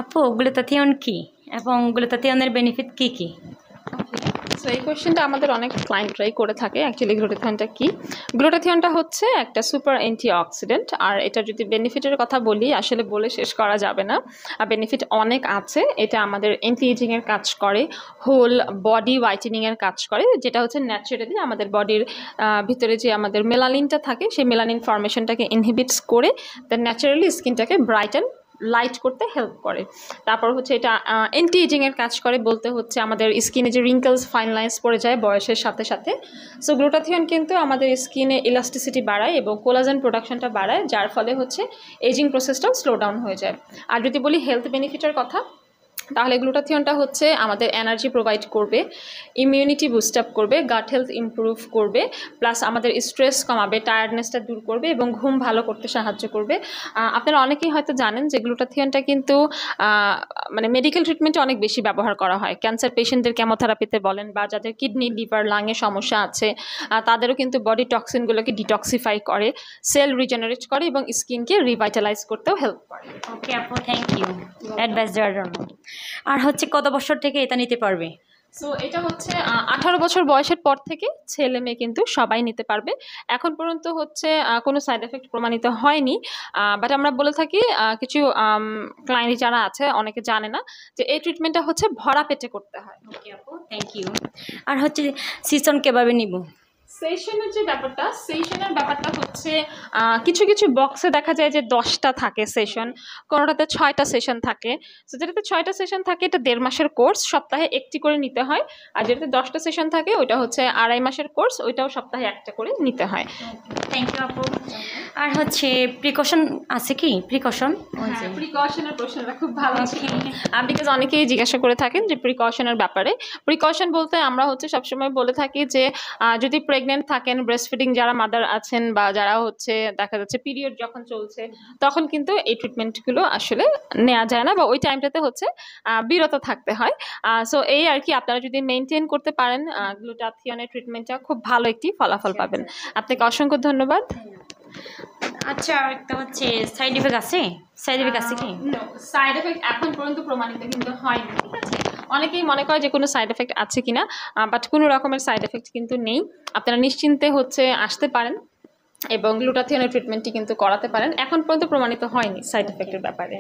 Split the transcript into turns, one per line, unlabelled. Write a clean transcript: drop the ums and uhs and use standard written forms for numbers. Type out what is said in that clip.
আপু গ্লুটাথিয়ন কি এবং গ্লুটাথিয়নের বেনিফিট কি কি?
সো এই কোয়েশ্চেনটা আমাদের অনেক ক্লায়েন্টরাই করে থাকে। অ্যাকচুয়ালি গ্লুটাথিয়নটা কি? গ্লুটাথিয়নটা হচ্ছে একটা সুপার অ্যান্টিঅক্সিডেন্ট। আর এটা যদি বেনিফিটের কথা বলি, আসলে বলে শেষ করা যাবে না। বেনিফিট অনেক আছে। এটা আমাদের অ্যান্টি এজিংয়ের কাজ করে, হোল বডি হোয়াইটেনিংয়ের কাজ করে, যেটা হচ্ছে ন্যাচারালি আমাদের বডির ভিতরে যে আমাদের মেলানিনটা থাকে, সেই মেলানিন ফর্মেশনটাকে ইনহিবিটস করে দেন ন্যাচারালি স্কিনটাকে ব্রাইটেন লাইট করতে হেল্প করে। তারপর হচ্ছে এটা অ্যান্টি এজিংয়ের কাজ করে, বলতে হচ্ছে আমাদের স্কিনে যে রিঙ্কলস ফাইন লাইন্স পড়ে যায় বয়সের সাথে সাথে। সো গ্লুটাথিয়ন কিন্তু আমাদের স্কিনে ইলাস্টিসিটি বাড়ায় এবং কোলাজেন প্রোডাকশনটা বাড়ায়, যার ফলে হচ্ছে এজিং প্রসেসটাও স্লো ডাউন হয়ে যায়। আর যদি বলি হেলথ বেনিফিটের কথা, তাহলে গ্লুটাথিয়নটা হচ্ছে আমাদের এনার্জি প্রোভাইড করবে, ইমিউনিটি বুস্ট আপ করবে, গাট হেলথ ইমপ্রুভ করবে, প্লাস আমাদের স্ট্রেস কমাবে, টায়ার্ডনেসটা দূর করবে এবং ঘুম ভালো করতে সাহায্য করবে। আপনারা অনেকেই হয়তো জানেন যে গ্লুটাথিয়নটা কিন্তু মানে মেডিকেল ট্রিটমেন্টে অনেক বেশি ব্যবহার করা হয়। ক্যান্সার পেশেন্টদের কেমোথেরাপিতে বলেন, বা যাদের কিডনি, লিভার, লাংয়ে সমস্যা আছে তাদেরও কিন্তু বডি টক্সিনগুলোকে ডিটক্সিফাই করে, সেল রিজেনারেট করে এবং স্কিনকে রিভাইটালাইজ করতেও হেল্প করে।
ওকে আপু, থ্যাংক ইউ অ্যাডভাইস দেওয়ার জন্য। আর হচ্ছে কত বছর থেকে এটা নিতে পারবে?
সো এটা হচ্ছে 18 বছর বয়সের পর থেকে ছেলে মেয়ে কিন্তু সবাই নিতে পারবে। এখন পর্যন্ত হচ্ছে কোনো সাইড এফেক্ট প্রমাণিত হয়নি, বাট আমরা বলে থাকি কিছু ক্লায়েন্ট যারা আছে অনেকে জানে না যে এই ট্রিটমেন্টটা হচ্ছে ভরা পেটে করতে হয়।
ওকে আপু, থ্যাংক ইউ। আর হচ্ছে সিজন কিভাবে নিব?
সেশনের ব্যাপারটা হচ্ছে কিছু কিছু বক্সে দেখা যায় যে 10টা থাকে সেশন, কোনোটাতে 6টা সেশন থাকে। সো যেটাতে 6টা সেশন থাকে এটা 1.5 মাসের কোর্স, সপ্তাহে একটি করে নিতে হয়। আর যেটাতে 10টা সেশন থাকে ওইটা হচ্ছে 2.5 মাসের কোর্স, ওইটাও সপ্তাহে একটা করে নিতে হয়।
থ্যাংক ইউ আপু। আর হচ্ছে প্রিকশন আছে কি?
প্রিকশনের প্রশ্নটা খুব ভালো ছিল, বিকজ অনেকেই জিজ্ঞাসা করে থাকেন যে প্রিকশনের ব্যাপারে। প্রিকশন বলতে আমরা হচ্ছে সবসময় বলে থাকি যে যদি প্রেগনেন্ট থাকেন, ব্রেস্ট ফিডিং যারা মাদার আছেন, বা যারা হচ্ছে দেখা যাচ্ছে পিরিয়ড যখন চলছে, তখন কিন্তু এই ট্রিটমেন্টগুলো আসলে নেওয়া যায় না, বা ওই টাইমটাতে হচ্ছে বিরত থাকতে হয়। সো এই আর কি, আপনারা যদি মেনটেন করতে পারেন গ্লুটাথিয়নের ট্রিটমেন্টটা, খুব ভালো একটি ফলাফল পাবেন। আপনাকে অসংখ্য ধন্যবাদ।
আচ্ছা, একটা হচ্ছে সাইড এফেক্ট আছে? সাইড এফেক্ট আছে কি?
সাইড এফেক্ট এখন পর্যন্ত প্রমাণিত কিন্তু হয়নি, ঠিক আছে? অনেকেই মনে করে যে কোনো সাইড এফেক্ট আছে কিনা, বাট কোনো রকমের সাইড এফেক্ট কিন্তু নেই। আপনারা নিশ্চিন্তে হচ্ছে আসতে পারেন এবং গ্লুটাথিয়নের ট্রিটমেন্টটি কিন্তু করাতে পারেন। এখন পর্যন্ত প্রমাণিত হয়নি সাইড এফেক্টের ব্যাপারে।